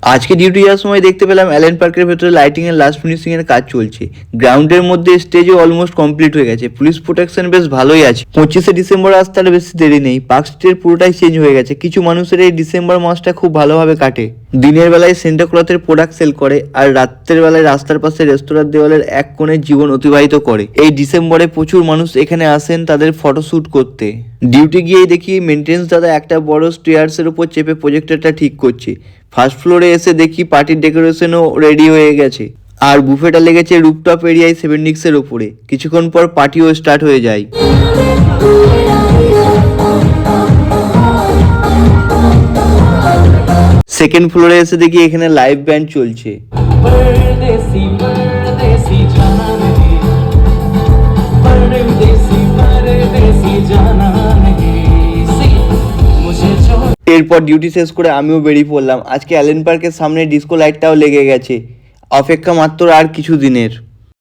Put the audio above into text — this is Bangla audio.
আজকে ডিউটি যাওয়ার সময় দেখতে পেলাম অ্যালেন পার্কের ভেতরে লাইটিং এর লাস্ট ফিনিশিং এর কাজ চলছে। গ্রাউন্ডের মধ্যে স্টেজও অলমোস্ট কমপ্লিট হয়ে গেছে, পুলিশ প্রোটেকশন বেশ ভালোই আছে। 25শে ডিসেম্বর আসতে আর বেশি দেরি নেই, পার্ক স্ট্রিট পুরোটাই চেঞ্জ হয়ে গেছে। কিছু মানুষের এই ডিসেম্বর মাসটা খুব ভালোভাবে কাটে। দিনের বেলায় সেন্টা ক্লথের প্রোডাক্ট সেল করে আর রাত্রের বেলায় রাস্তার পাশে রেস্তোরাঁর দেওয়ালের এক কোণে জীবন অতিবাহিত করে। এই ডিসেম্বরে প্রচুর মানুষ এখানে আসেন তাদের ফটোশ্যুট করতে। ডিউটি গিয়ে দেখি মেনটেন্স দাদা একটা বড় স্টেয়ার্সের উপর চেপে প্রজেক্টরটা ঠিক করছে। ফার্স্ট ফ্লোরে এসে দেখি পার্টির ডেকোরেশনও রেডি হয়ে গেছে, আর বুফেটা লেগেছে রুফটপ এরিয়ায় 76 এর উপরে। কিছুক্ষণ পর পার্টিও স্টার্ট হয়ে যায়। সেকেন্ড ফ্লোরে এসে দেখি এখানে লাইভ ব্যান্ড চলছে। এরপর ডিউটি শেষ করে আমিও বেরিয়ে পড়লাম। আজকে অ্যালেন পার্কের সামনে ডিস্কো লাইটটাও লেগে গেছে, অপেক্ষা মাত্র আর কিছু দিনের।